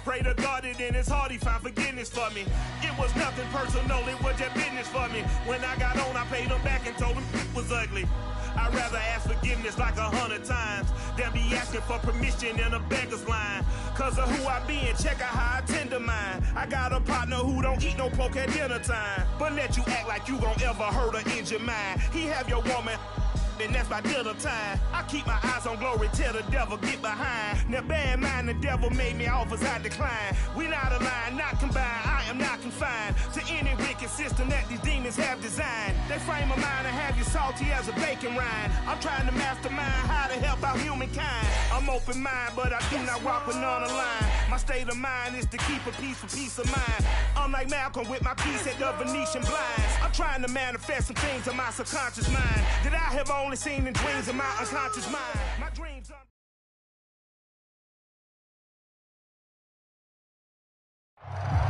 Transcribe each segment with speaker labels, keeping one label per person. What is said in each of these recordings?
Speaker 1: Pray to God that in his heart he found forgiveness for me. It was nothing personal, it was just business for me. When I got on, I paid him back and told him it was ugly. I'd rather ask forgiveness like 100 times than be asking for permission in a beggar's line. Cause of who I be and check out how I tend to mine. I got a partner who don't eat no pork at dinner time, but let you act like you gon' ever hurt or injure mine. He have your woman, and that's by dinner time. I keep my eyes on glory till the devil get behind. Now bear in mind the devil made me offers I decline. We not aligned, not combined, I am not confined to any wicked system that these demons have designed. They frame a mind and have you salty as a bacon rind. I'm trying to mastermind how to help out humankind. I'm open mind, but I do not walk with none aligned. My state of mind is to keep a peace for peace of mind. Unlike Malcolm with my peace at the Venetian blinds. I'm trying to manifest some things in my subconscious mind that I have only seen in dreams in my unconscious mind. My dreams are...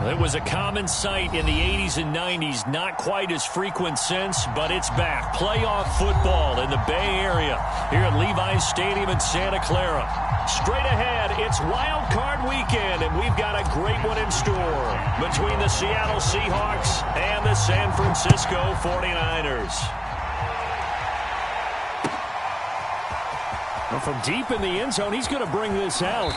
Speaker 2: It was a common sight in the 80s and 90s, not quite as frequent since, but it's back. Playoff football in the Bay Area here at Levi's Stadium in Santa Clara. Straight ahead, it's Wild Card Weekend, and we've got a great one in store between the Seattle Seahawks and the San Francisco 49ers. Well, from deep in the end zone, he's going to bring this out.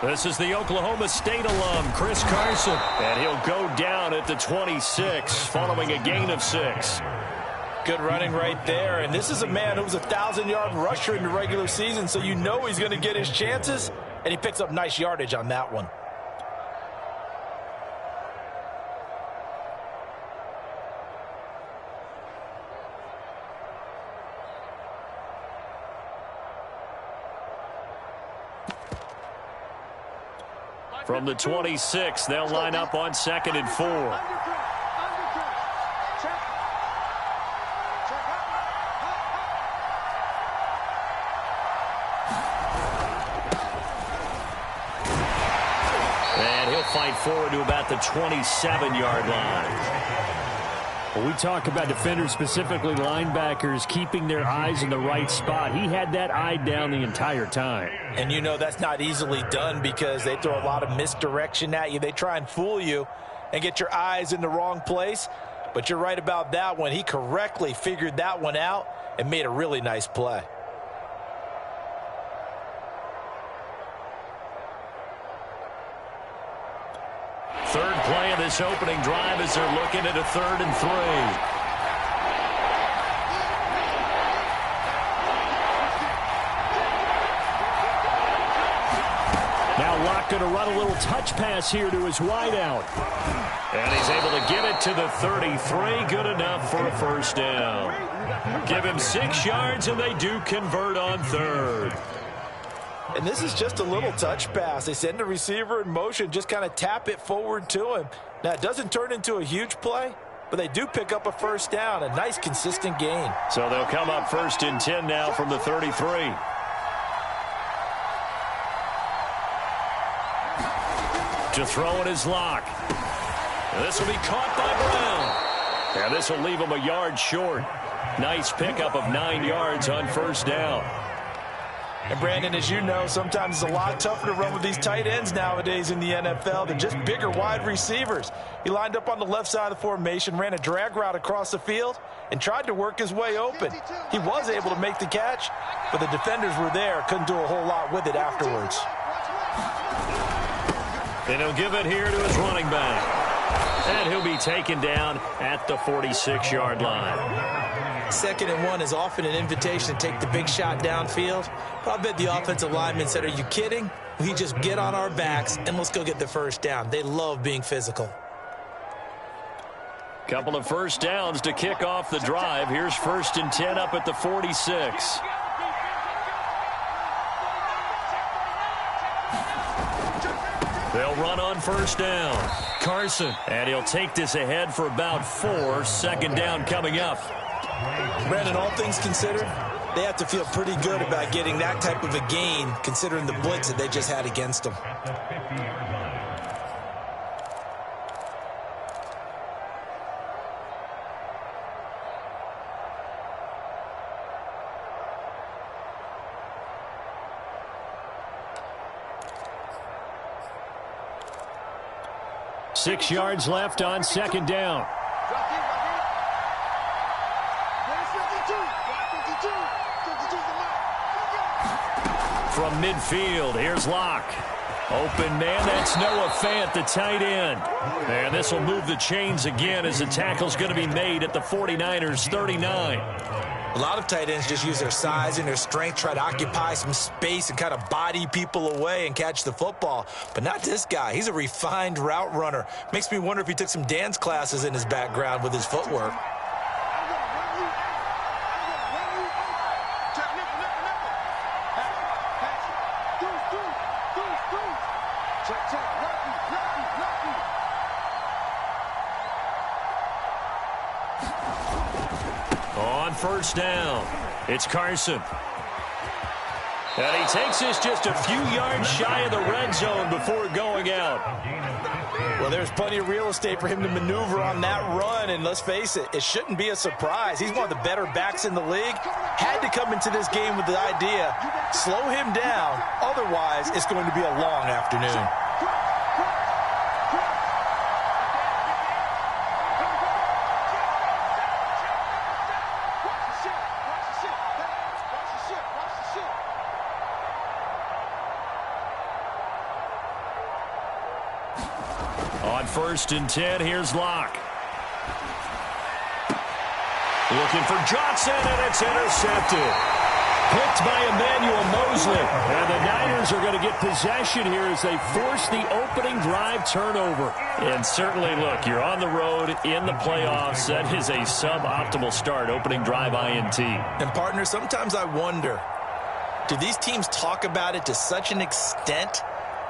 Speaker 2: This is the Oklahoma State alum, Chris Carson. And he'll go down at the 26 following a gain of 6.
Speaker 3: Good running right there. And this is a man who was a 1,000-yard rusher in the regular season, so you know he's going to get his chances. And he picks up nice yardage on that one.
Speaker 2: From the 26, they'll line up on 2nd and 4. And he'll fight forward to about the 27-yard line. When we talk about defenders, specifically linebackers, keeping their eyes in the right spot, he had that eye down the entire time.
Speaker 3: And you know that's not easily done because they throw a lot of misdirection at you. They try and fool you and get your eyes in the wrong place. But you're right about that one. He correctly figured that one out and made a really nice play.
Speaker 2: Third play of this opening drive as they're looking at a 3rd and 3. Now Locke going to run a little touch pass here to his wideout. And he's able to get it to the 33. Good enough for a first down. Give him 6 yards, and they do convert on 3rd.
Speaker 3: And this is just a little touch pass. They send the receiver in motion, just kind of tap it forward to him. Now, it doesn't turn into a huge play, but they do pick up a first down, a nice, consistent gain.
Speaker 2: So they'll come up 1st and 10 now from the 33. To throw it is Locke. This will be caught by Brown. And this will leave him a yard short. Nice pickup of 9 yards on first down.
Speaker 3: And Brandon, as you know, sometimes it's a lot tougher to run with these tight ends nowadays in the NFL than just bigger wide receivers. He lined up on the left side of the formation, ran a drag route across the field, and tried to work his way open. He was able to make the catch, but the defenders were there, couldn't do a whole lot with it afterwards.
Speaker 2: And he'll give it here to his running back. And he'll be taken down at the 46-yard line.
Speaker 4: 2nd and 1 is often an invitation to take the big shot downfield. But I bet the offensive lineman said, are you kidding?
Speaker 3: We just get on our backs and let's go get the first down. They love being physical.
Speaker 2: Couple of first downs to kick off the drive. Here's 1st and 10 up at the 46. They'll run on 1st down. Carson, and he'll take this ahead for about 4. 2nd down coming up.
Speaker 3: Brandon, all things considered, they have to feel pretty good about getting that type of a gain, considering the blitz that they just had against them.
Speaker 2: Six yards left on 2nd down. From midfield, here's Locke. Open man, that's Noah Fant, the tight end. And this will move the chains again as the tackle's going to be made at the 49ers' 39.
Speaker 3: A lot of tight ends just use their size and their strength, try to occupy some space and kind of body people away and catch the football. But not this guy. He's a refined route runner. Makes me wonder if he took some dance classes in his background with his footwork.
Speaker 2: On 1st down, it's Carson. And he takes this just a few yards shy of the red zone before going out.
Speaker 3: Well, there's plenty of real estate for him to maneuver on that run, and let's face it, it shouldn't be a surprise. He's one of the better backs in the league. Had to come into this game with the idea, slow him down, otherwise it's going to be a long afternoon.
Speaker 2: On 1st and 10, here's Locke. Looking for Johnson, and it's intercepted. Picked by Emmanuel Mosley. And the Niners are going to get possession here as they force the opening drive turnover. And certainly, look, you're on the road in the playoffs. That is a suboptimal start, opening drive INT.
Speaker 3: And, partner, sometimes I wonder, do these teams talk about it to such an extent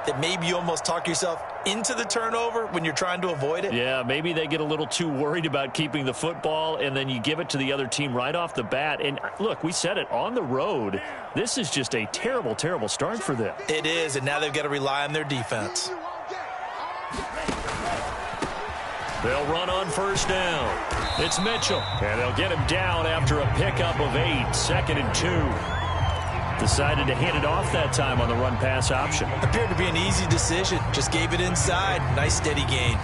Speaker 3: that maybe you almost talk yourself into the turnover when you're trying to avoid it?
Speaker 2: Yeah, maybe they get a little too worried about keeping the football, and then you give it to the other team right off the bat. And look, we said it, on the road, this is just a terrible, terrible start for them.
Speaker 3: It is, and now they've got to rely on their defense.
Speaker 2: They'll run on 1st down. It's Mitchell, and they'll get him down after a pickup of 8, 2nd and 2. Decided to hand it off that time on the run-pass option.
Speaker 3: Appeared to be an easy decision. Just gave it inside. Nice steady gain.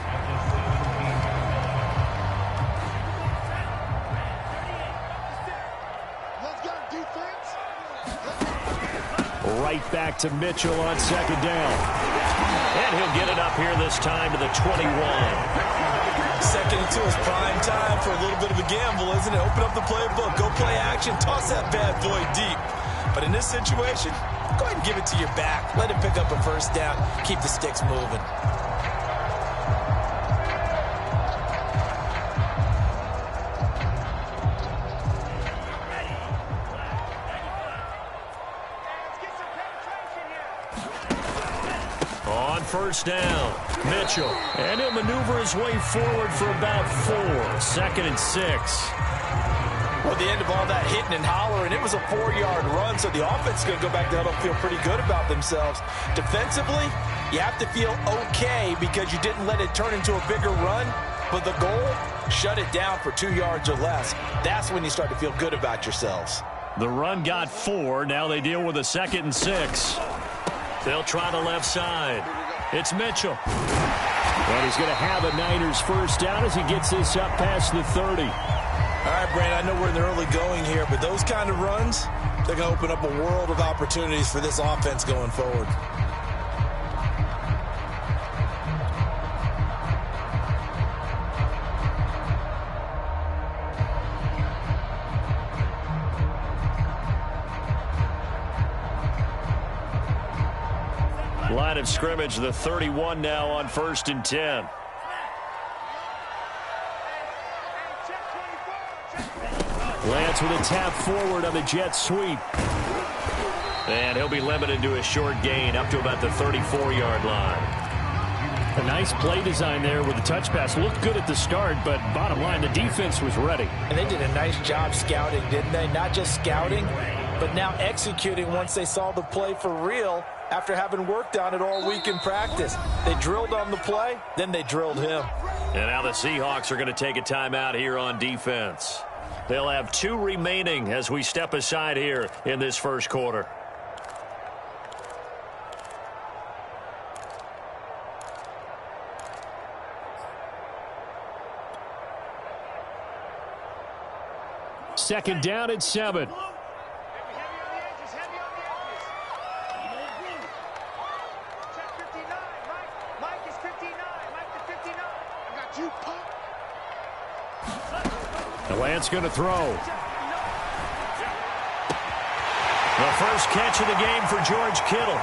Speaker 2: Right back to Mitchell on 2nd down. And he'll get it up here this time to the 21.
Speaker 3: 2nd and 2 is prime time for a little bit of a gamble, isn't it? Open up the playbook. Go play action. Toss that bad boy deep. But in this situation, go ahead and give it to your back. Let him pick up a 1st down. Keep the sticks moving.
Speaker 2: On 1st down, Mitchell. And he'll maneuver his way forward for about 4. 2nd and 6.
Speaker 3: Well, at the end of all that hitting and hollering, it was a 4-yard run, so the offense is going to go back to huddle and feel pretty good about themselves. Defensively, you have to feel okay because you didn't let it turn into a bigger run, but the goal, shut it down for 2 yards or less. That's when you start to feel good about yourselves.
Speaker 2: The run got 4. Now they deal with a 2nd and 6. They'll try the left side. It's Mitchell. And he's going to have a Niners 1st down as he gets this up past the 30.
Speaker 3: All right, Brandon, I know we're in the early going here, but those kind of runs, they're going to open up a world of opportunities for this offense going forward.
Speaker 2: line of scrimmage, the 31 now on 1st and 10. Lance with a tap forward on the jet sweep. And he'll be limited to a short gain up to about the 34-yard line.
Speaker 4: A nice play design there with the touch pass. Looked good at the start, but bottom line, the defense was ready.
Speaker 3: And they did a nice job scouting, didn't they? Not just scouting, but now executing once they saw the play for real after having worked on it all week in practice. They drilled on the play, then they drilled him.
Speaker 2: And now the Seahawks are going to take a timeout here on defense. They'll have 2 remaining as we step aside here in this first quarter.
Speaker 4: Second down at 7. Lance going to throw.
Speaker 2: The first catch of the game for George Kittle.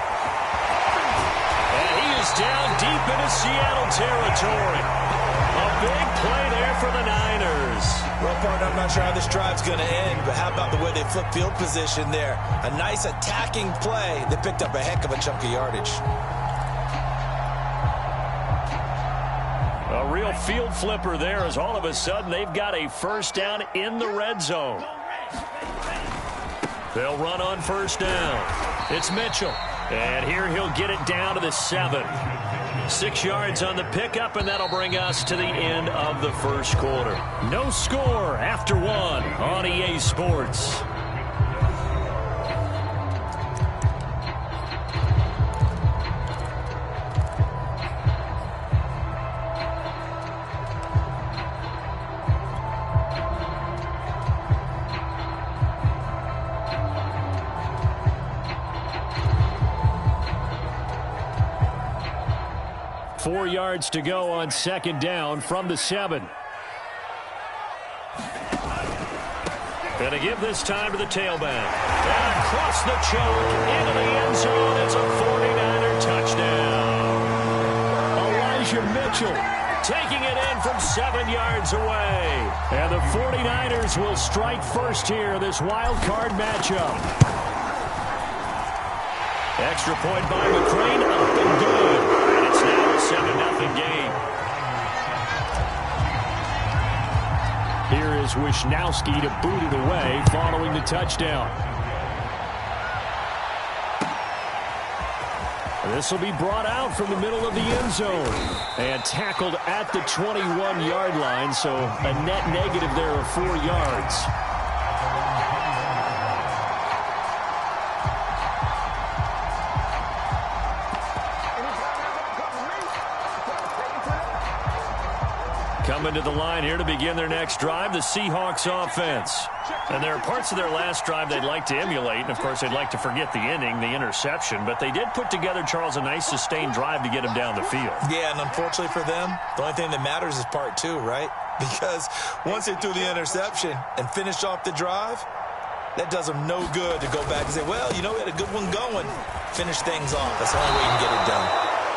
Speaker 2: And he is down deep into Seattle territory. A big play there for the Niners.
Speaker 3: Well, partner, I'm not sure how this drive's going to end, but how about the way they flip field position there? A nice attacking play. They picked up a heck of a chunk of yardage.
Speaker 2: A real field flipper there as all of a sudden they've got a first down in the red zone. They'll run on first down. It's Mitchell. And here he'll get it down to the 7. 6 yards on the pickup, and that'll bring us to the end of the first quarter.
Speaker 4: No score after 1 on EA Sports. Four yards to go on second down from the 7.
Speaker 2: Going to give this time to the tailback. And across the choke into the end zone. It's a 49er touchdown.
Speaker 4: Elijah Mitchell
Speaker 2: taking it in from 7 yards away.
Speaker 4: And the 49ers will strike first here, this wild card matchup.
Speaker 2: Extra point by McCrane, up and good. And it's now a 7-0 game.
Speaker 4: Here is Wisnowski to boot it away following the touchdown. This will be brought out from the middle of the end zone and tackled at the 21-yard line, so a net negative there of 4 yards.
Speaker 2: Coming to the line here to begin their next drive, the Seahawks offense. And there are parts of their last drive they'd like to emulate, and of course they'd like to forget the inning, the interception, but they did put together, Charles, a nice sustained drive to get him down the field.
Speaker 3: Yeah, and unfortunately for them, the only thing that matters is part 2, right? Because once they threw the interception and finished off the drive, that does them no good to go back and say, well, you know, we had a good one going. Finish things off. That's the only way you can get it done.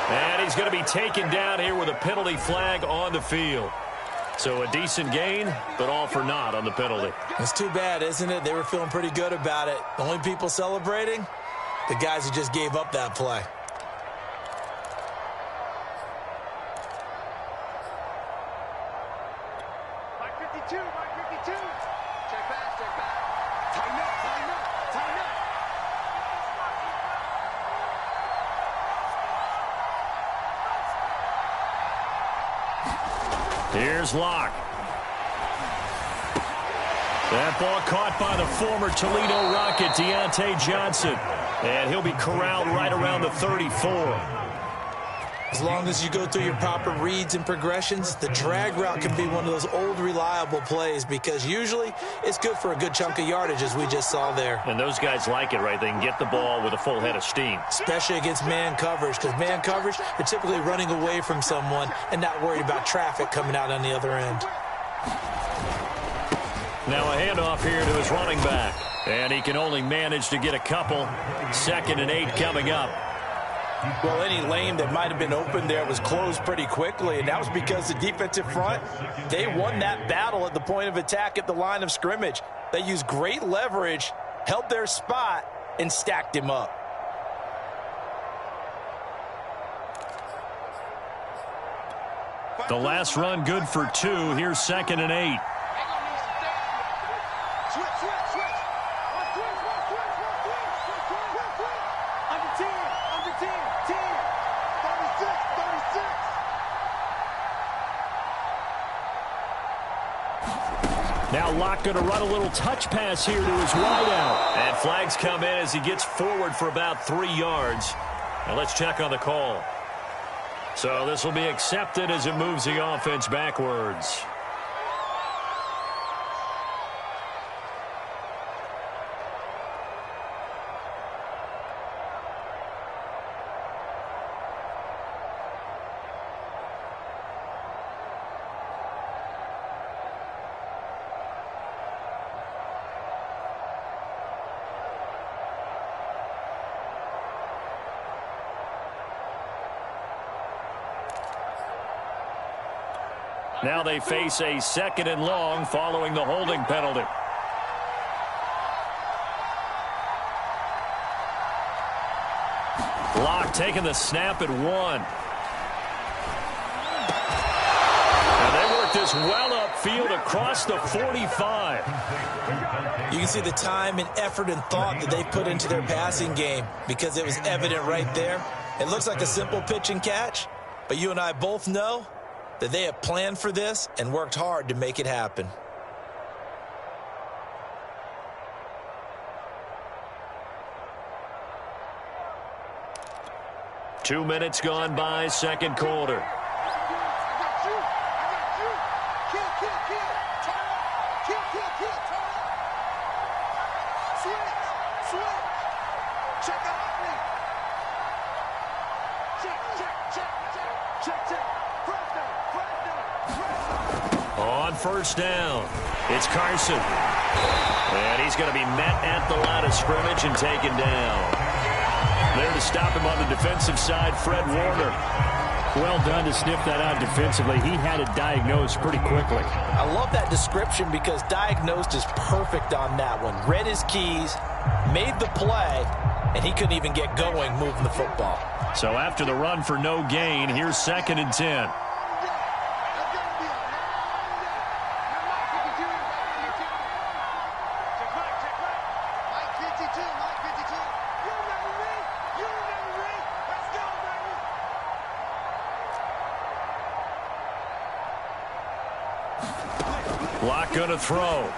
Speaker 2: And he's going to be taken down here with a penalty flag on the field. So a decent gain, but all for naught on the penalty.
Speaker 3: It's too bad, isn't it? They were feeling pretty good about it. The only people celebrating, the guys who just gave up that play.
Speaker 5: Mike 52, Mike 52. Check back, check back. Tighten up, tighten up, tighten up.
Speaker 2: Here's Locke. That ball caught by the former Toledo Rocket, Deontay Johnson. And he'll be corralled right around the 34.
Speaker 3: As long as you go through your proper reads and progressions, the drag route can be one of those old reliable plays because usually it's good for a good chunk of yardage, as we just saw there.
Speaker 2: And those guys like it, right? They can get the ball with a full head of steam.
Speaker 3: Especially against man coverage, because man coverage, they're typically running away from someone and not worried about traffic coming out on the other end.
Speaker 2: Now a handoff here to his running back. And he can only manage to get a couple. 2nd and 8 coming up.
Speaker 3: Well, any lane that might have been open there was closed pretty quickly, and that was because the defensive front, they won that battle at the point of attack at the line of scrimmage. They used great leverage, held their spot, and stacked him up.
Speaker 2: The last run good for 2. Here's 2nd and 8.
Speaker 4: Now Locke going to run a little touch pass here to his wideout.
Speaker 2: And flags come in as he gets forward for about 3 yards. Now let's check on the call. So this will be accepted as it moves the offense backwards. Now they face a 2nd and long following the holding penalty. Locke taking the snap at 1. And they work this well upfield across the 45.
Speaker 3: You can see the time and effort and thought that they put into their passing game because it was evident right there. It looks like a simple pitch and catch, but you and I both know that they have planned for this and worked hard to make it happen.
Speaker 2: Two minutes gone by, second quarter. On first down, it's Carson. And he's going to be met at the line of scrimmage and taken down. There to stop him on the defensive side, Fred Warner.
Speaker 4: Well done to sniff that out defensively. He had it diagnosed pretty quickly.
Speaker 3: I love that description because diagnosed is perfect on that one. Read his keys, made the play, and he couldn't even get going moving the football.
Speaker 2: So after the run for no gain, here's 2nd and 10. Locke going to throw.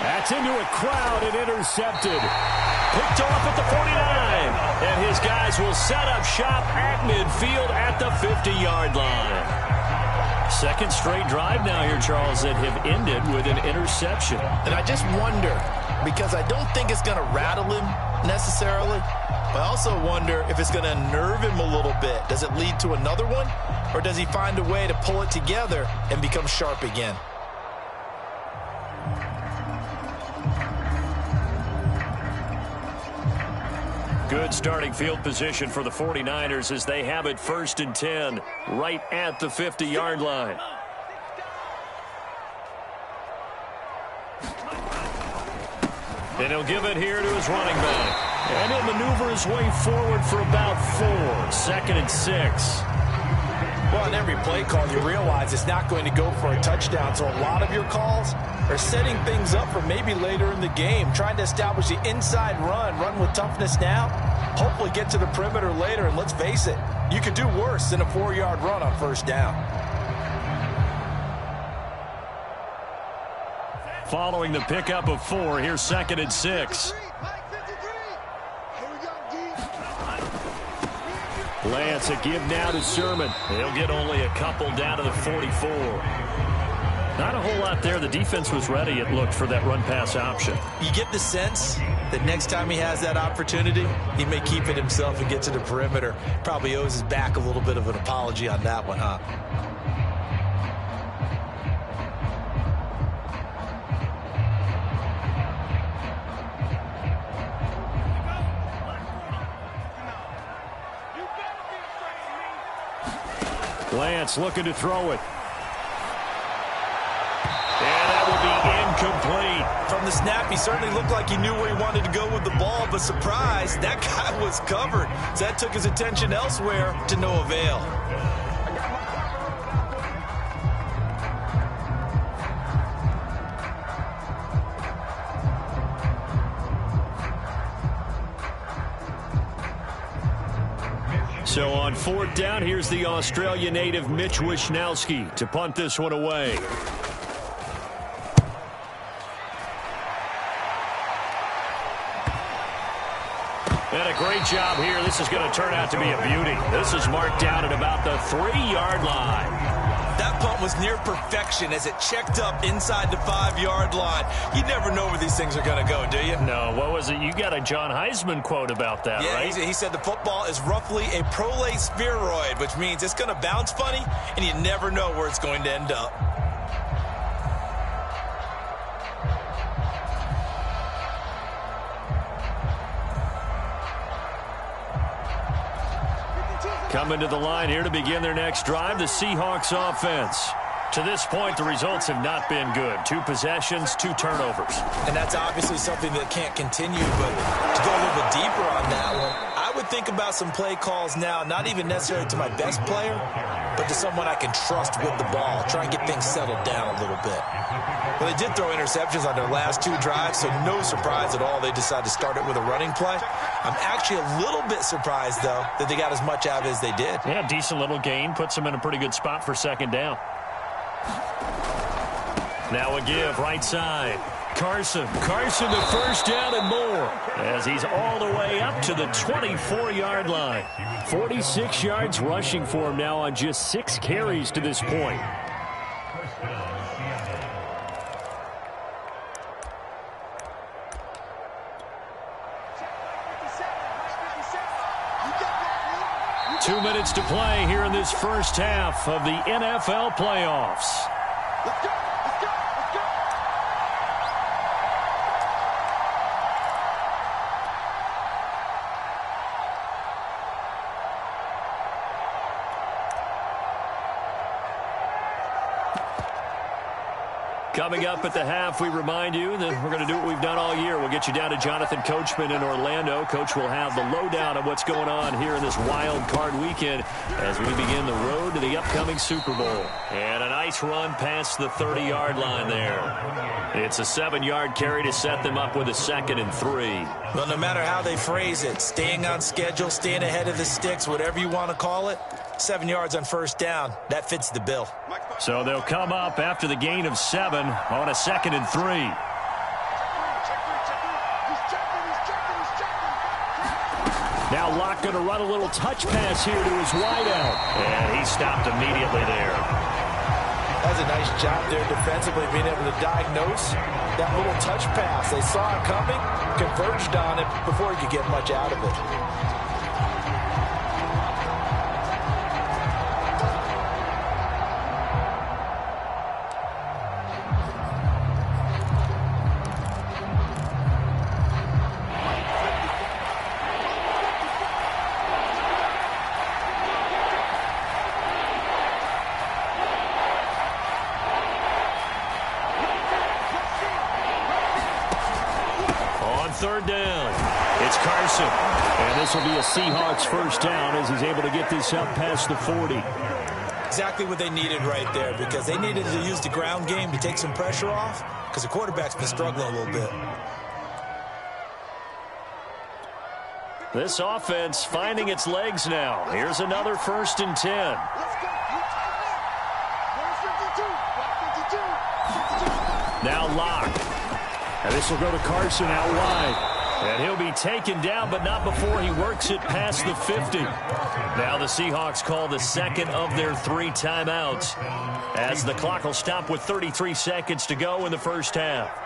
Speaker 4: That's into a crowd and intercepted.
Speaker 2: Picked off at the 49. And his guys will set up shop at midfield at the 50-yard line. Second straight drive now here, Charles, that have ended with an interception.
Speaker 3: And I just wonder, because I don't think it's going to rattle him necessarily, but I also wonder if it's going to unnerve him a little bit. Does it lead to another one? Or does he find a way to pull it together and become sharp again?
Speaker 2: Good starting field position for the 49ers as they have it 1st and 10 right at the 50-yard line. And he'll give it here to his running back.
Speaker 4: And he'll maneuver his way forward for about 4.
Speaker 2: 2nd and 6.
Speaker 3: Well, on every play call, you realize it's not going to go for a touchdown. So a lot of your calls are setting things up for maybe later in the game, trying to establish the inside run with toughness now, hopefully get to the perimeter later. And let's face it, you could do worse than a 4-yard run on first down.
Speaker 2: Following the pickup of 4, here's 2nd and 6.
Speaker 4: Lance, a give now to Sermon.
Speaker 2: He'll get only a couple down to the 44. Not a whole lot there. The defense was ready, it looked, for that run-pass option.
Speaker 3: You get the sense that next time he has that opportunity, he may keep it himself and get to the perimeter. Probably owes his back a little bit of an apology on that one, huh?
Speaker 2: Lance looking to throw it. And that will be incomplete.
Speaker 3: From the snap, he certainly looked like he knew where he wanted to go with the ball, but surprise, that guy was covered. So that took his attention elsewhere to no avail.
Speaker 2: So on 4th down, here's the Australia native Mitch Wishnowsky to punt this one away. And a great job here. This is going to turn out to be a beauty. This is marked down at about the 3-yard line.
Speaker 3: That punt was near perfection as it checked up inside the 5-yard line. You never know where these things are going to go, do you?
Speaker 2: No, what was it? You got a John Heisman quote about that, right?
Speaker 3: Yeah, he said the football is roughly a prolate spheroid, which means it's going to bounce funny, and you never know where it's going to end up.
Speaker 2: Coming to the line here to begin their next drive, the Seahawks offense. To this point, the results have not been good. 2 possessions, 2 turnovers.
Speaker 3: And that's obviously something that can't continue, but to go a little bit deeper on that one, I would think about some play calls now, not even necessarily to my best player, but to someone I can trust with the ball. Try and get things settled down a little bit. Well, they did throw interceptions on their last 2 drives, so no surprise at all they decided to start it with a running play. I'm actually a little bit surprised, though, that they got as much out of it as they did.
Speaker 2: Yeah, decent little gain. Puts them in a pretty good spot for 2nd down. Now a give, right side. Carson the 1st down and more as he's all the way up to the 24-yard line. 46 yards rushing for him now on just 6 carries to this point. Two minutes to play here in this first half of the NFL playoffs.
Speaker 5: Let's go! Let's go! Let's go!
Speaker 2: Coming up at the half, we remind you that we're going to do what we've done all year. We'll get you down to Jonathan Coachman in Orlando. Coach will have the lowdown of what's going on here in this wild card weekend as we begin the road to the upcoming Super Bowl. And a nice run past the 30-yard line there. It's a 7-yard carry to set them up with a 2nd and 3.
Speaker 3: Well, no matter how they phrase it, staying on schedule, staying ahead of the sticks, whatever you want to call it, 7 yards on 1st down, that fits the bill.
Speaker 2: So they'll come up after the gain of 7 on a 2nd and 3. Now Locke going to run a little touch pass here to his wideout. And he stopped immediately there.
Speaker 3: That's a nice job there defensively, being able to diagnose that little touch pass. They saw it coming, converged on it before he could get much out of it.
Speaker 2: Third down. It's Carson. And this will be a Seahawks 1st down as he's able to get this up past the 40.
Speaker 3: Exactly what they needed right there, because they needed to use the ground game to take some pressure off, because the quarterback's been struggling a little bit.
Speaker 2: This offense finding its legs now. Here's another 1st and 10. Now Locke. And this will go to Carson out wide. And he'll be taken down, but not before he works it past the 50. Now the Seahawks call the 2nd of their 3 timeouts as the clock will stop with 33 seconds to go in the first half.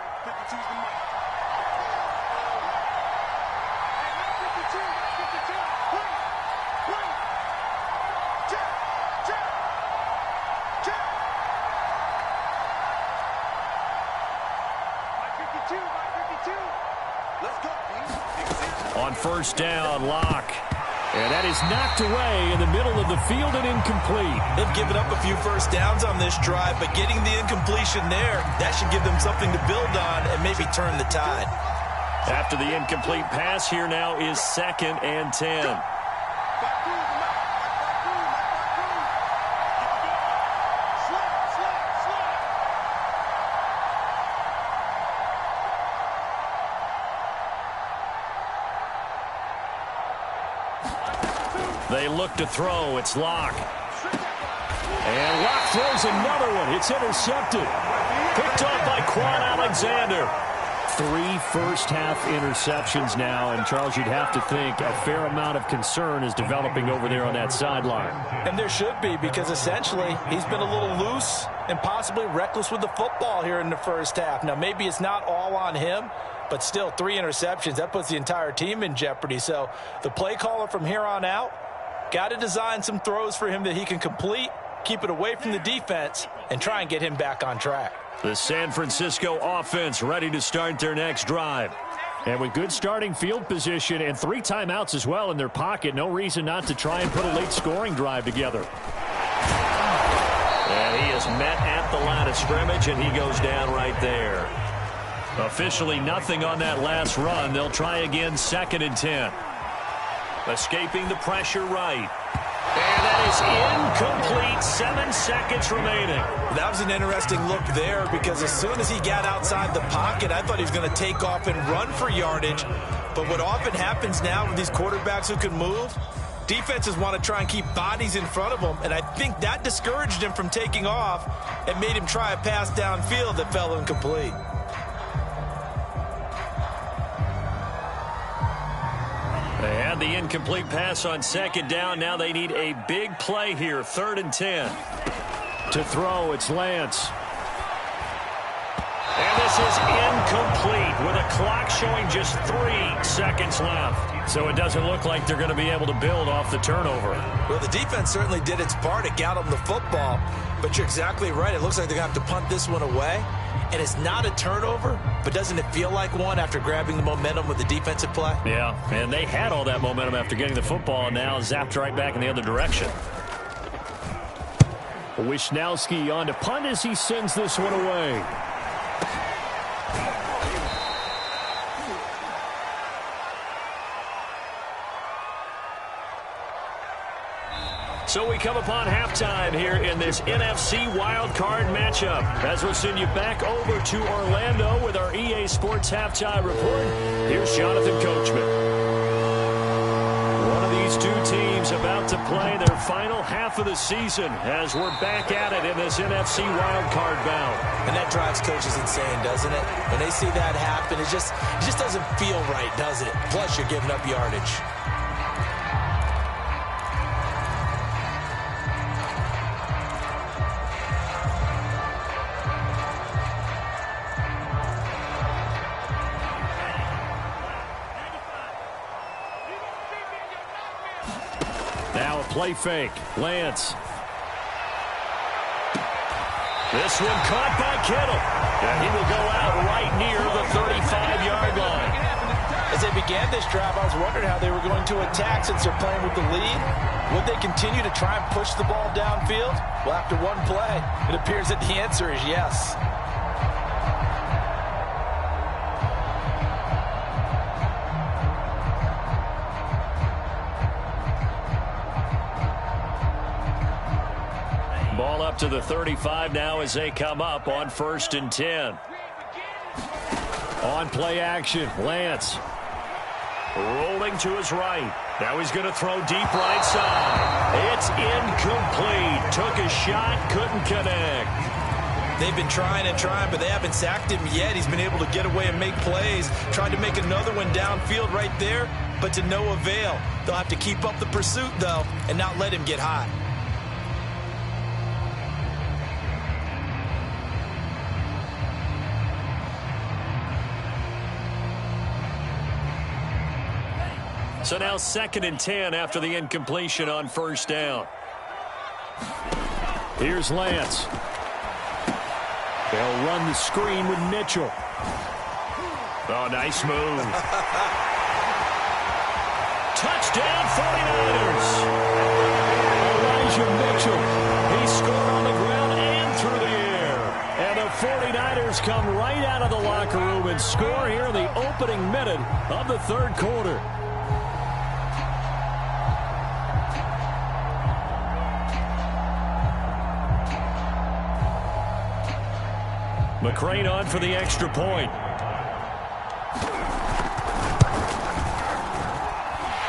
Speaker 2: On 1st down, Locke.
Speaker 4: And that is knocked away in the middle of the field and incomplete.
Speaker 3: They've given up a few first downs on this drive, but getting the incompletion there, that should give them something to build on and maybe turn the tide.
Speaker 2: After the incomplete pass, here now is 2nd and 10. They look to throw. It's Locke.
Speaker 4: And Locke throws another one. It's intercepted.
Speaker 2: Picked off by Quan Alexander.
Speaker 4: 3 first-half interceptions now, and Charles, you'd have to think a fair amount of concern is developing over there on that sideline.
Speaker 3: And there should be, because essentially he's been a little loose and possibly reckless with the football here in the first half. Now, maybe it's not all on him, but still 3 interceptions. That puts the entire team in jeopardy. So the play caller from here on out got to design some throws for him that he can complete, keep it away from the defense, and try and get him back on track.
Speaker 2: The San Francisco offense ready to start their next drive.
Speaker 4: And with good starting field position and 3 timeouts as well in their pocket, no reason not to try and put a late scoring drive together.
Speaker 2: And he is met at the line of scrimmage, and he goes down right there. Officially nothing on that last run. They'll try again, 2nd and 10. Escaping the pressure right. And that is incomplete. 7 seconds remaining.
Speaker 3: That was an interesting look there, because as soon as he got outside the pocket, I thought he was going to take off and run for yardage. But what often happens now with these quarterbacks who can move, defenses want to try and keep bodies in front of them, and I think that discouraged him from taking off and made him try a pass downfield that fell incomplete.
Speaker 2: They had the incomplete pass on 2nd down. Now they need a big play here, 3rd and 10.
Speaker 4: To throw, it's Lance.
Speaker 2: And this is incomplete with a clock showing just 3 seconds left. So it doesn't look like they're going to be able to build off the turnover.
Speaker 3: Well, the defense certainly did its part. It got them the football. But you're exactly right. It looks like they're going to have to punt this one away. And it's not a turnover, but doesn't it feel like one after grabbing the momentum with the defensive play?
Speaker 2: Yeah, and they had all that momentum after getting the football, and now zapped right back in the other direction.
Speaker 4: Wisnowski on to punt as he sends this one away.
Speaker 2: So we come upon halftime here in this NFC wildcard matchup. As we'll send you back over to Orlando with our EA Sports Halftime Report, here's Jonathan Coachman. One of these 2 teams about to play their final half of the season as we're back at it in this NFC wildcard bout.
Speaker 3: And that drives coaches insane, doesn't it? When they see that happen, it just doesn't feel right, does it? Plus, you're giving up yardage.
Speaker 4: Play fake. Lance.
Speaker 2: This one caught by Kittle. And he will go out right near the 35-yard line.
Speaker 3: As they began this drive, I was wondering how they were going to attack since they're playing with the lead. Would they continue to try and push the ball downfield? Well, after one play, it appears that the answer is yes.
Speaker 2: Ball up to the 35 now as they come up on 1st and 10.
Speaker 4: On play action, Lance.
Speaker 2: Rolling to his right. Now he's going to throw deep right side. It's incomplete. Took a shot, couldn't connect.
Speaker 3: They've been trying and trying, but they haven't sacked him yet. He's been able to get away and make plays. Tried to make another one downfield right there, but to no avail. They'll have to keep up the pursuit, though, and not let him get hot.
Speaker 2: So now 2nd and 10 after the incompletion on 1st down.
Speaker 4: Here's Lance. They'll run the screen with Mitchell.
Speaker 2: Oh, nice move. Touchdown! Touchdown, 49ers.
Speaker 4: Elijah Mitchell. He scored on the ground and through the air. And the 49ers come right out of the locker room and score here in the opening minute of the third quarter. McCrane on for the extra point.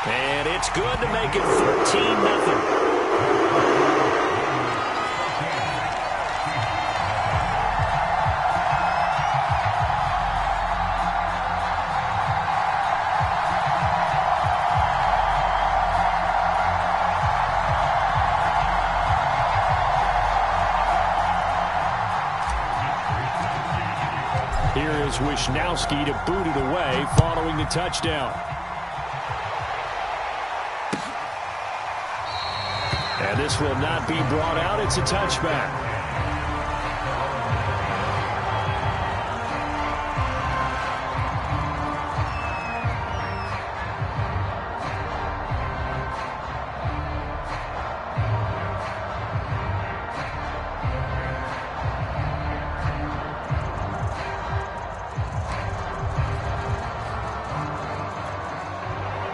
Speaker 4: And it's good to make it 13-0. Here is Wisnowski to boot it away following the touchdown. And this will not be brought out. It's a touchback.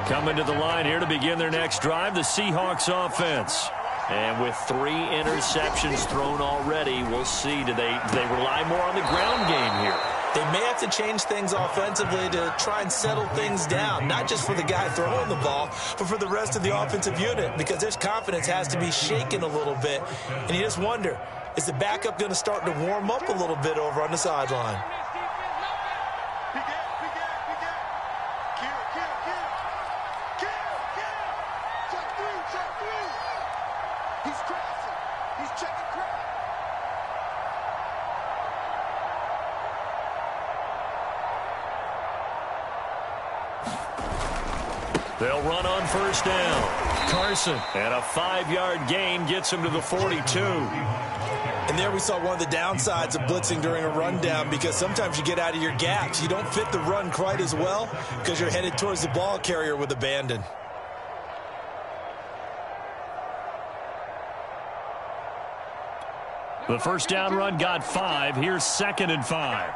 Speaker 4: Coming to the line here to begin their next drive, the Seahawks offense. And with 3 interceptions thrown already, we'll see. Do they rely more on the ground game here?
Speaker 3: They may have to change things offensively to try and settle things down, not just for the guy throwing the ball, but for the rest of the offensive unit, because their confidence has to be shaken a little bit. And you just wonder, is the backup going to start to warm up a little bit over on the sideline?
Speaker 2: They'll run on first down. Carson, and a 5-yard gain gets him to the 42.
Speaker 3: And there we saw one of the downsides of blitzing during a rundown, because sometimes you get out of your gaps. You don't fit the run quite as well because you're headed towards the ball carrier with abandon.
Speaker 2: The first down run got 5. Here's 2nd and 5.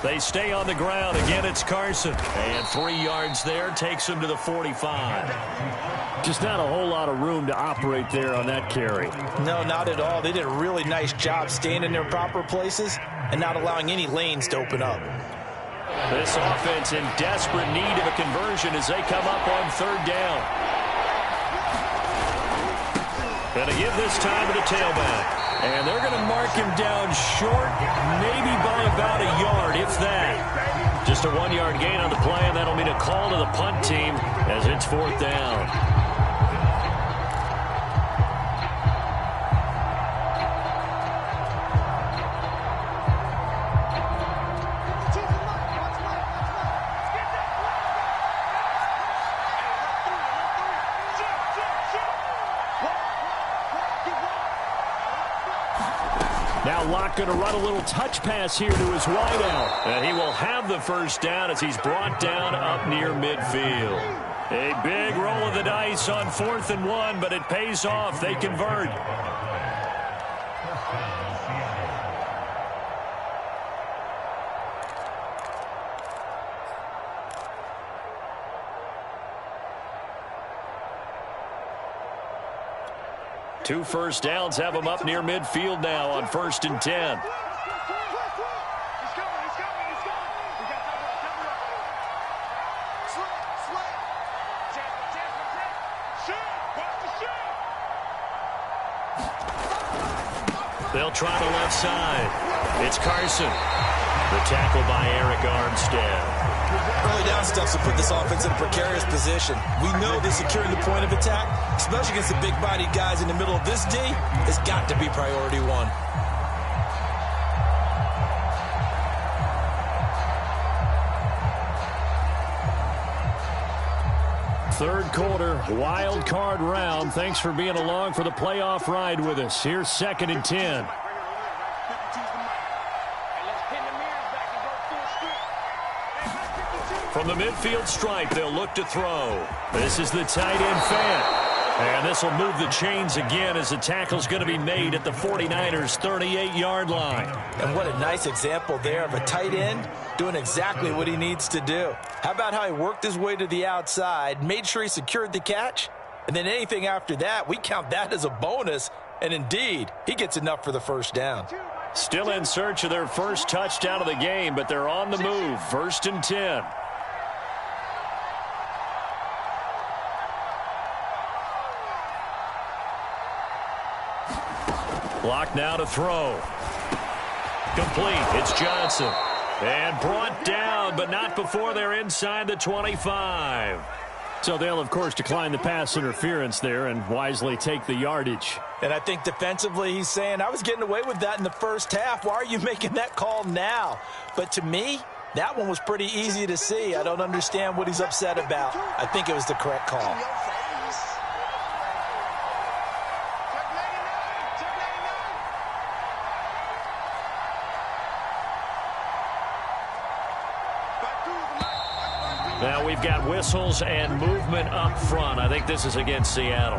Speaker 2: They stay on the ground. Again, it's Carson. And 3 yards there takes him to the 45.
Speaker 4: Just not a whole lot of room to operate there on that carry.
Speaker 3: No, not at all. They did a really nice job staying in their proper places and not allowing any lanes to open up.
Speaker 2: This offense in desperate need of a conversion as they come up on 3rd down. Going to give this time to the tailback. And they're going to mark him down short, maybe by about a yard, if that. Just a 1-yard gain on the play, and that'll mean a call to the punt team as it's 4th down. Now Locke going to run a little touch pass here to his wideout. And he will have the first down as he's brought down up near midfield. A big roll of the dice on 4th and 1, but it pays off. They convert. Two first downs have them up near midfield now on 1st and 10. They'll try the left side. It's Carson. The tackle by Eric Armstead.
Speaker 3: Early down stuff to put this offense in a precarious position. We know that securing the point of attack, especially against the big-bodied guys in the middle of this D, has got to be priority 1.
Speaker 2: Third quarter, wild card round. Thanks for being along for the playoff ride with us. Here's 2nd and 10. From the midfield stripe, they'll look to throw. This is the tight end Fant. And this will move the chains again as the tackle's going to be made at the 49ers' 38-yard line.
Speaker 3: And what a nice example there of a tight end doing exactly what he needs to do. How about how he worked his way to the outside, made sure he secured the catch, and then anything after that, we count that as a bonus. And indeed, he gets enough for the first down.
Speaker 2: Still in search of their first touchdown of the game, but they're on the move. 1st and 10. Clock now to throw. Complete. It's Johnson. And brought down, but not before they're inside the 25. So they'll, of course, decline the pass interference there and wisely take the yardage.
Speaker 3: And I think defensively he's saying, I was getting away with that in the first half. Why are you making that call now? But to me, that one was pretty easy to see. I don't understand what he's upset about. I think it was the correct call.
Speaker 2: Now we've got whistles and movement up front. I think this is against Seattle.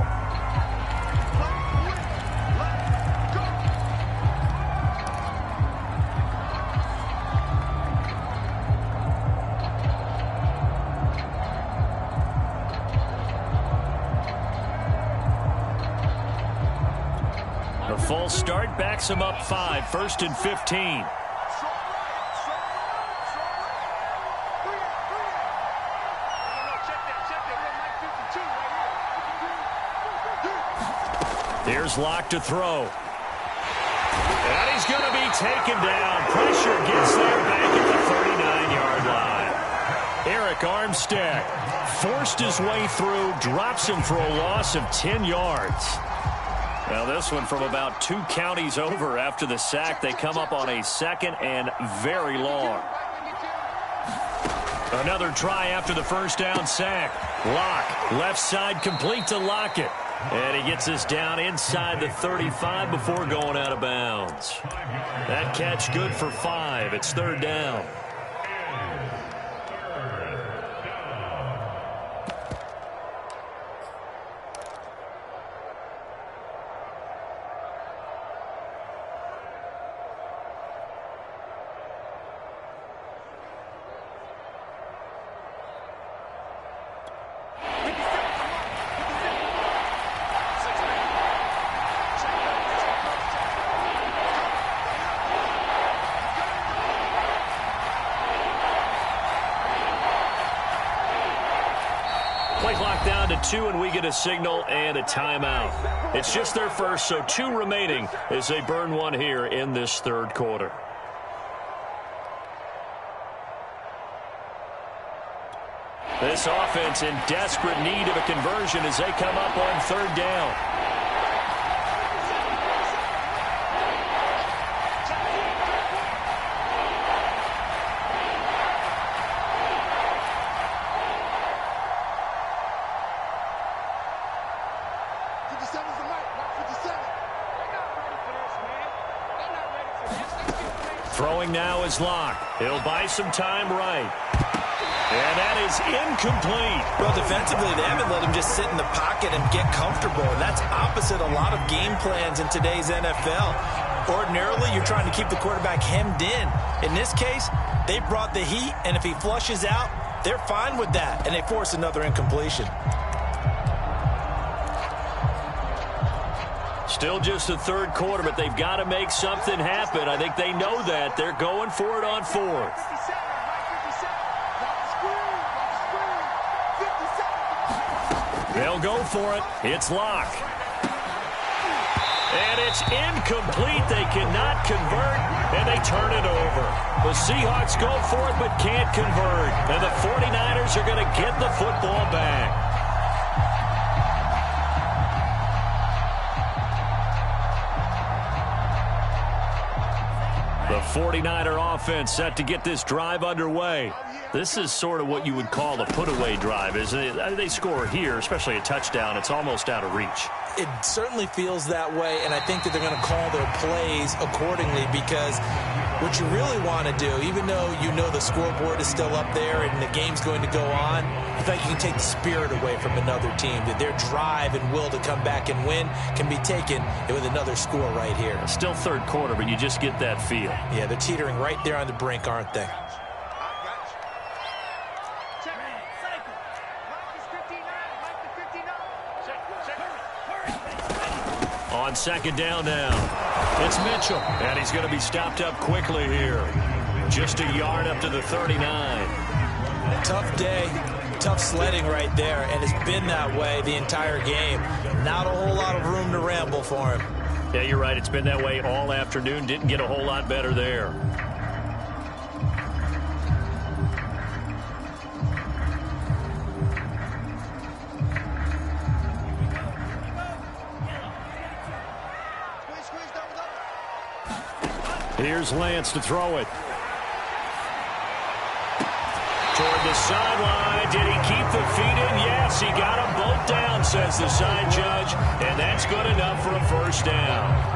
Speaker 2: The false start backs him up 5. 1st and 15. Here's Locke to throw. And he's going to be taken down. Pressure gets there back at the 39-yard line. Eric Armstead forced his way through, drops him for a loss of 10 yards. Well, this one from about 2 counties over after the sack. They come up on a 2nd and very long. Another try after the first down sack. Locke, left side complete to Lockett. And he gets this down inside the 35 before going out of bounds. That catch good for 5. It's 3rd down. Play clock down to 2, and we get a signal and a timeout. It's just their first, so 2 remaining as they burn one here in this 3rd quarter. This offense in desperate need of a conversion as they come up on 3rd down. Throwing now is Locke. He'll buy some time right. And that is incomplete.
Speaker 3: Well, defensively, they haven't let him just sit in the pocket and get comfortable. And that's opposite a lot of game plans in today's NFL. Ordinarily, you're trying to keep the quarterback hemmed in. In this case, they brought the heat, and if he flushes out, they're fine with that, and they force another incompletion.
Speaker 2: Still just the 3rd quarter, but they've got to make something happen. I think they know that. They're going for it on 4th. They'll go for it. It's Locke. And it's incomplete. They cannot convert, and they turn it over. The Seahawks go for it but can't convert. And the 49ers are going to get the football back. The 49er offense set to get this drive underway. This is sort of what you would call a put-away drive, isn't it? They score here, especially a touchdown. It's almost out of reach.
Speaker 3: It certainly feels that way, and I think that they're going to call their plays accordingly, because what you really want to do, even though you know the scoreboard is still up there and the game's going to go on, I think you can take the spirit away from another team, that their drive and will to come back and win can be taken with another score right here.
Speaker 2: Still third quarter, but you just get that feel.
Speaker 3: Yeah, they're teetering right there on the brink, aren't they?
Speaker 2: On second down now, it's Mitchell, and he's going to be stopped up quickly here. Just a yard up to the 39.
Speaker 3: Tough day, tough sledding right there, and it's been that way the entire game. Not a whole lot of room to ramble for him.
Speaker 2: Yeah, you're right. It's been that way all afternoon. Didn't get a whole lot better there. Here's Lance to throw it. Toward the sideline. Did he keep the feet in? Yes, he got them both down, says the side judge. And that's good enough for a first down.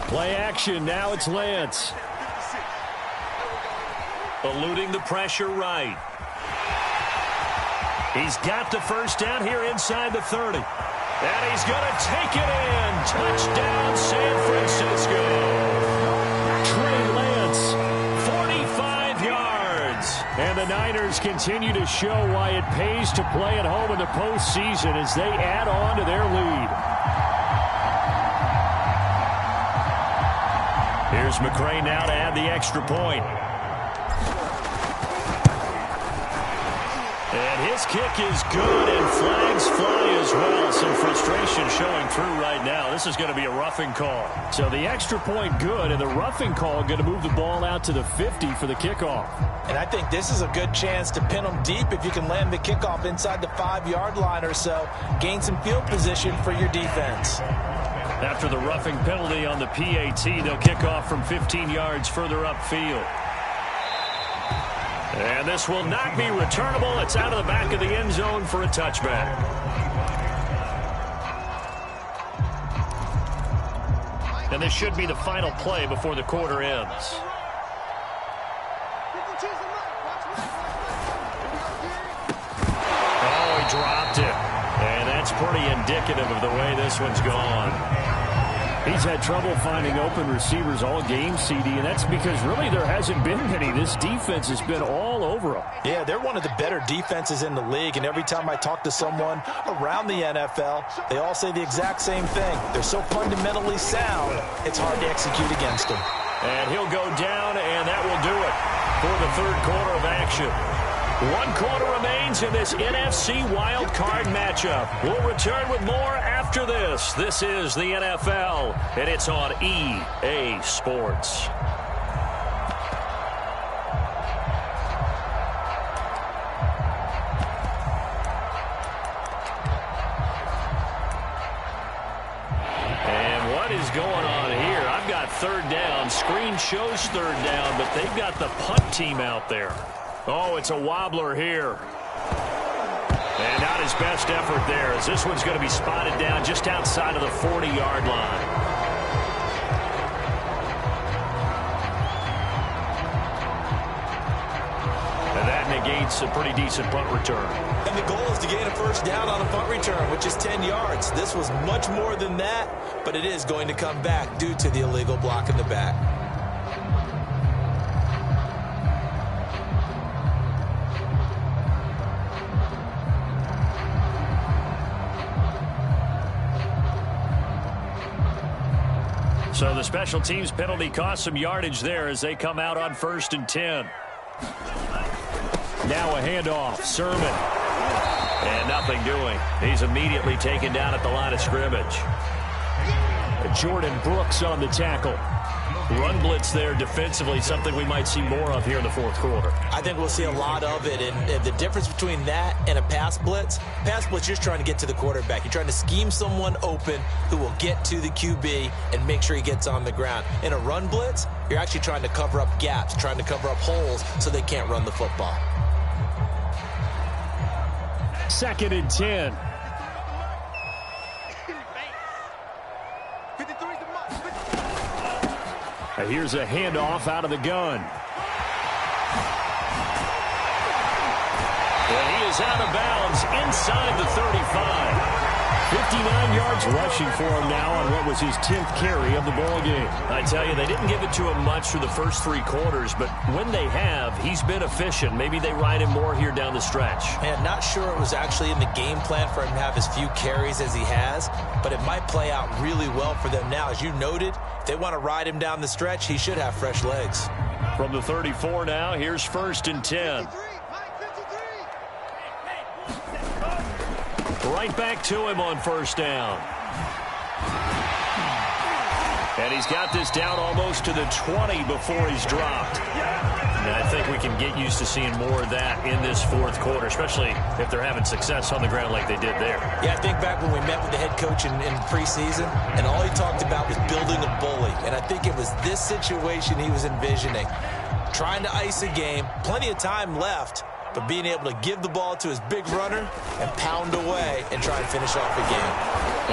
Speaker 2: Play action. Now it's Lance. Eluding the pressure right. He's got the first down here inside the 30. And he's going to take it in. Touchdown, San Francisco. Trey Lance, 45 yards. And the Niners continue to show why it pays to play at home in the postseason as they add on to their lead. Here's McCray now to add the extra point. And his kick is good, and flags fly as well. Some frustration showing through right now. This is going to be a roughing call. So the extra point good, and the roughing call going to move the ball out to the 50 for the kickoff.
Speaker 3: And I think this is a good chance to pin them deep if you can land the kickoff inside the 5-yard line or so. Gain some field position for your defense.
Speaker 2: After the roughing penalty on the PAT, they'll kick off from 15 yards further upfield. And this will not be returnable. It's out of the back of the end zone for a touchback. And this should be the final play before the quarter ends. Oh, he dropped it. And that's pretty indicative of the way this one's gone. He's had trouble finding open receivers all game, CD, and that's because really there hasn't been many. This defense has been all over them.
Speaker 3: Yeah, they're one of the better defenses in the league, and every time I talk to someone around the NFL, they all say the exact same thing. They're so fundamentally sound, it's hard to execute against them.
Speaker 2: And he'll go down, and that will do it for the third quarter of action. 1 quarter remains in this NFC Wild Card matchup. We'll return with more after this. This is the NFL, and it's on EA Sports. And what is going on here? I've got third down. Screen shows third down, but they've got the punt team out there. Oh, it's a wobbler here. And not his best effort there, as this one's going to be spotted down just outside of the 40-yard line. And that negates a pretty decent punt return.
Speaker 3: And the goal is to gain a first down on a punt return, which is 10 yards. This was much more than that, but it is going to come back due to the illegal block in the back.
Speaker 2: So the special teams penalty cost some yardage there as they come out on 1st and 10. Now a handoff. Sermon. And nothing doing. He's immediately taken down at the line of scrimmage.
Speaker 4: Jordan Brooks on the tackle.
Speaker 2: Run blitz there defensively, something we might see more of here in the fourth quarter.
Speaker 3: I think we'll see a lot of it, and the difference between that and a pass blitz, you're just trying to get to the quarterback. You're trying to scheme someone open who will get to the QB and make sure he gets on the ground. In a run blitz, you're actually trying to cover up gaps, trying to cover up holes so they can't run the football.
Speaker 4: 2nd and 10. Here's a handoff out of the gun.
Speaker 2: And he is out of bounds inside the 35.
Speaker 4: 59 yards rushing for him now on what was his 10th carry of the ball game.
Speaker 2: I tell you, they didn't give it to him much through the first 3 quarters, but when they have, he's been efficient. Maybe they ride him more here down the stretch.
Speaker 3: Man, not sure it was actually in the game plan for him to have as few carries as he has, but it might play out really well for them now. As you noted, if they want to ride him down the stretch, he should have fresh legs.
Speaker 2: From the 34 now, here's 1st and 10. Right back to him on 1st down. And he's got this down almost to the 20 before he's dropped. And I think we can get used to seeing more of that in this fourth quarter, especially if they're having success on the ground like they did there.
Speaker 3: Yeah, I think back when we met with the head coach in preseason, and all he talked about was building a bully. And I think it was this situation he was envisioning. Trying to ice a game, plenty of time left, but being able to give the ball to his big runner and pound away and try and finish off a game.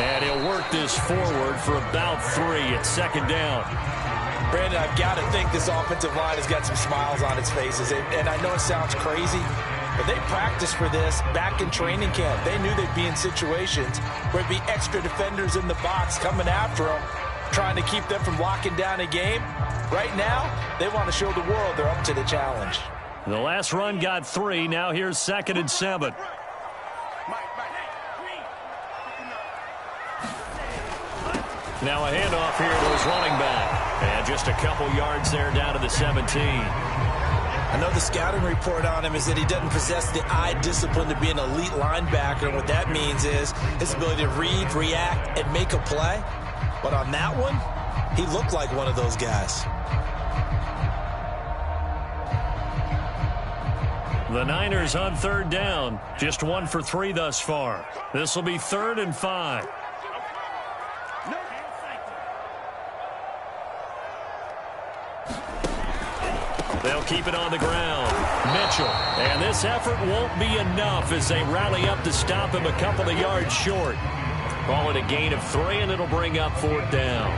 Speaker 2: And he'll work this forward for about 3 at 2nd down.
Speaker 3: Brandon, I've got to think this offensive line has got some smiles on its faces. And I know it sounds crazy, but they practiced for this back in training camp. They knew they'd be in situations where there'd be extra defenders in the box coming after them, trying to keep them from locking down a game. Right now, they want to show the world they're up to the challenge.
Speaker 2: The last run got 3. Now here's 2nd and 7. Now a handoff here to his running back. And just a couple yards there down to the 17.
Speaker 3: I know the scouting report on him is that he doesn't possess the eye discipline to be an elite linebacker. And what that means is his ability to read, react, and make a play. But on that one, he looked like one of those guys.
Speaker 2: The Niners on 3rd down. Just 1 for 3 thus far. This will be 3rd and 5. They'll keep it on the ground. Mitchell. And this effort won't be enough as they rally up to stop him a couple of yards short. Call it a gain of 3, and it'll bring up 4th down.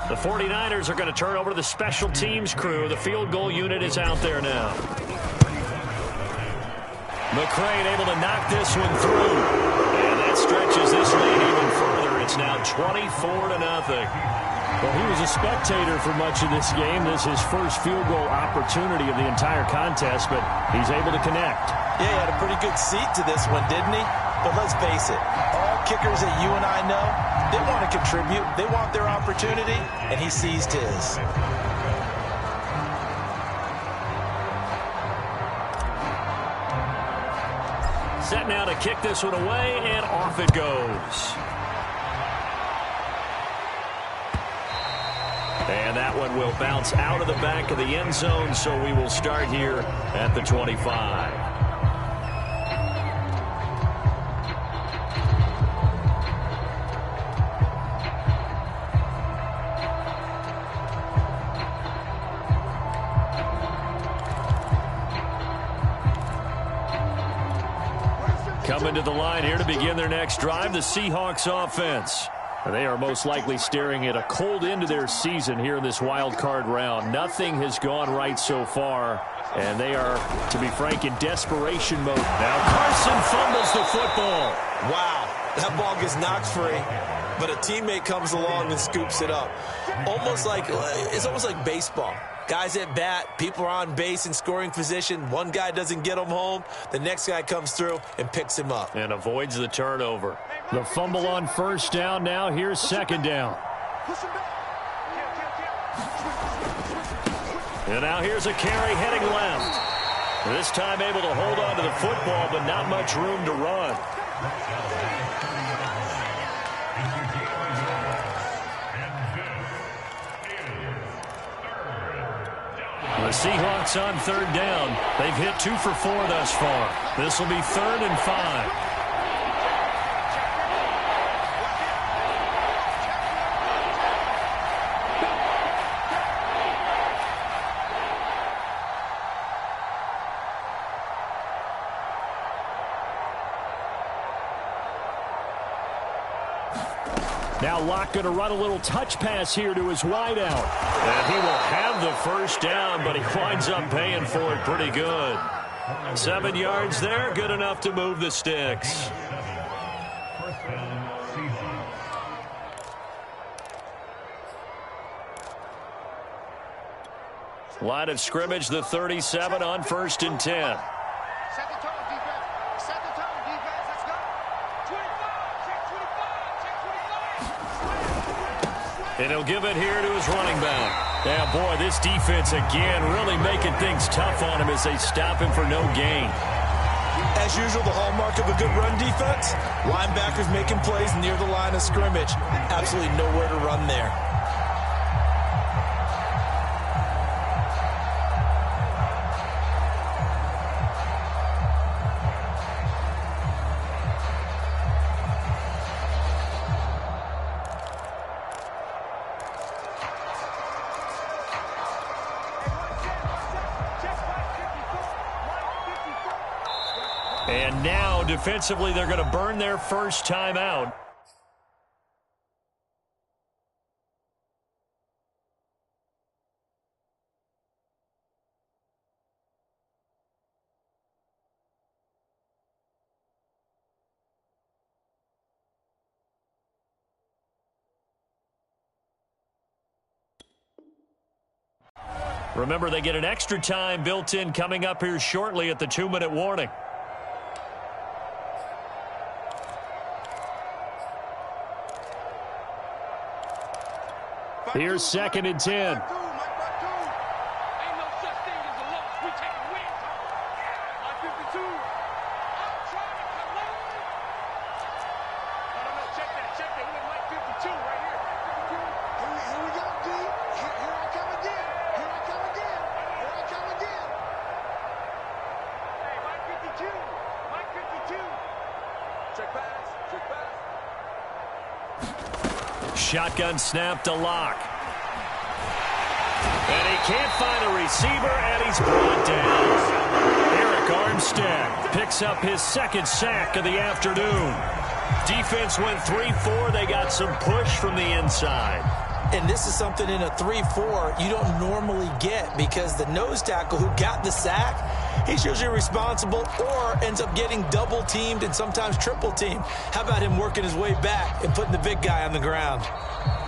Speaker 2: The 49ers are going to turn over to the special teams crew. The field goal unit is out there now. McCrane able to knock this one through. And that stretches this lead even further. It's now 24-0.
Speaker 4: Well, he was a spectator for much of this game. This is his first field goal opportunity of the entire contest, but he's able to connect.
Speaker 3: Yeah, he had a pretty good seat to this one, didn't he? But let's face it, all kickers that you and I know, they want to contribute. They want their opportunity, and he seized his.
Speaker 2: Set now to kick this one away, and off it goes. And that one will bounce out of the back of the end zone, so we will start here at the 25. Coming to the line here to begin their next drive, the Seahawks offense. They are most likely staring at a cold end to their season here in this wild card round. Nothing has gone right so far, and they are, to be frank, in desperation mode. Now Carson fumbles the football.
Speaker 3: Wow, that ball gets knocked free, but a teammate comes along and scoops it up. It's almost like baseball. Guys at bat, people are on base in scoring position. One guy doesn't get him home. The next guy comes through and picks him up.
Speaker 2: And avoids the turnover. The fumble on first down now. Here's second down. And now here's a carry heading left. This time able to hold on to the football, but not much room to run. The Seahawks on third down. They've hit 2 for 4 thus far. This will be 3rd and 5. Now Locke going to run a little touch pass here to his wideout. And he will have the first down, but he winds up paying for it pretty good. 7 yards there, good enough to move the sticks. Line of scrimmage, the 37 on 1st and 10.
Speaker 5: Set the tone, defense. Set the tone, defense. Let's go. 25, check 25, check 25.
Speaker 2: And he'll give it here to his running back. Yeah, boy, this defense again really making things tough on him as they stop him for no gain.
Speaker 3: As usual, the hallmark of a good run defense, linebackers making plays near the line of scrimmage. Absolutely nowhere to run there.
Speaker 2: And now, defensively, they're going to burn their first time out. Remember, they get an extra time built in coming up here shortly at the 2-minute warning. Here's 2nd and 10.
Speaker 5: Ain't no such thing as a loss. We take a win. My 52. I'm trying to come on. No, check that. Check that. We got Mike 52 right here. Here we go, D. Here I come again. Here I come again. Here I come again. Hey, Mike 52. Mike 52. Check pass. Check pass.
Speaker 2: Shotgun snap to Locke. And he can't find a receiver, and he's brought down. Eric Armstead picks up his 2nd sack of the afternoon. Defense went 3-4. They got some push from the inside.
Speaker 3: And this is something in a 3-4 you don't normally get because the nose tackle who got the sack, he's usually responsible or ends up getting double teamed and sometimes triple teamed. How about him working his way back and putting the big guy on the ground?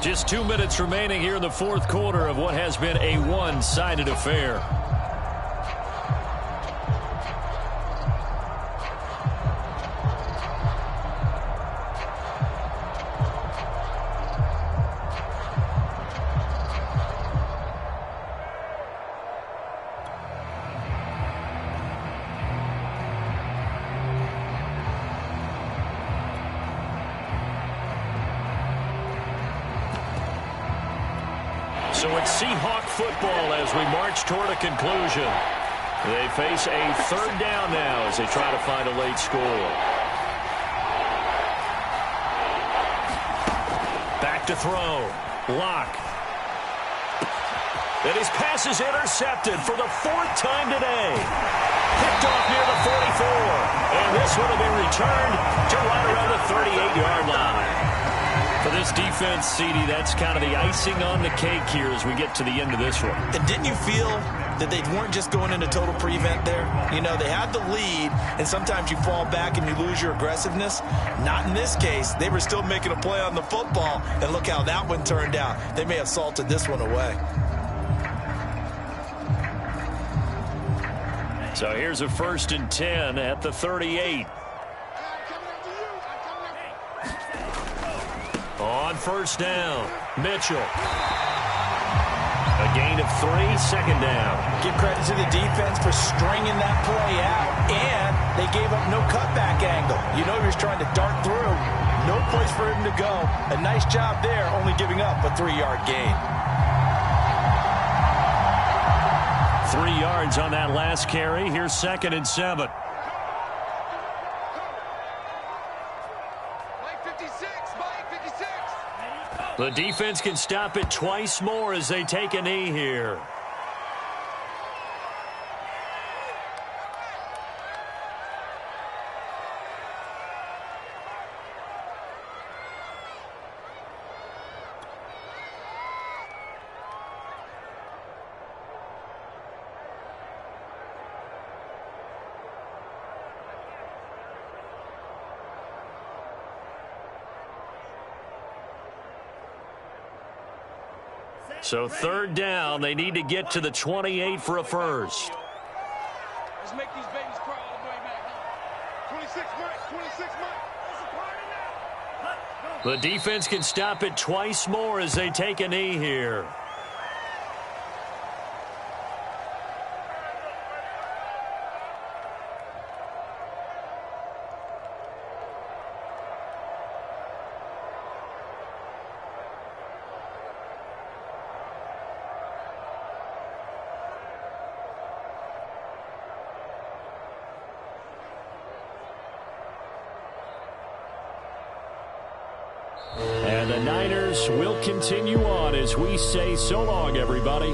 Speaker 2: Just 2 minutes remaining here in the 4th quarter of what has been a one-sided affair. So it's Seahawk football as we march toward a conclusion. They face a 3rd down now as they try to find a late score. Back to throw. Locke. And his pass is intercepted for the 4th time today. Picked off near the 44. And this one will be returned to right around the 38-yard line. For this defense, CD, that's kind of the icing on the cake here as we get to the end of this one.
Speaker 3: And didn't you feel that they weren't just going into total prevent there? You know, they had the lead, and sometimes you fall back and you lose your aggressiveness. Not in this case. They were still making a play on the football, and look how that one turned out. They may have salted this one away.
Speaker 2: So here's a 1st and 10 at the 38. On 1st down, Mitchell. A gain of 3, 2nd down.
Speaker 3: Give credit to the defense for stringing that play out, and they gave up no cutback angle. You know he was trying to dart through. No place for him to go. A nice job there, only giving up a 3-yard gain.
Speaker 2: 3 yards on that last carry. Here's 2nd and 7. The defense can stop it twice more as they take a knee here. So 3rd down, they need to get to the 28 for a first.
Speaker 5: Let's make these babies cry all the way back. 26 Mike.
Speaker 2: The defense can stop it twice more as they take a knee here. And the Niners will continue on as we say so long, everybody.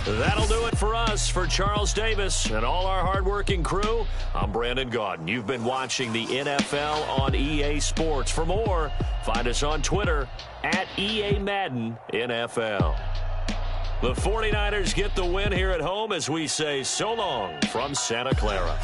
Speaker 2: That'll do it for us. For Charles Davis and all our hardworking crew, I'm Brandon Gaudin. You've been watching the NFL on EA Sports. For more, find us on Twitter at EA Madden NFL. The 49ers get the win here at home as we say so long from Santa Clara.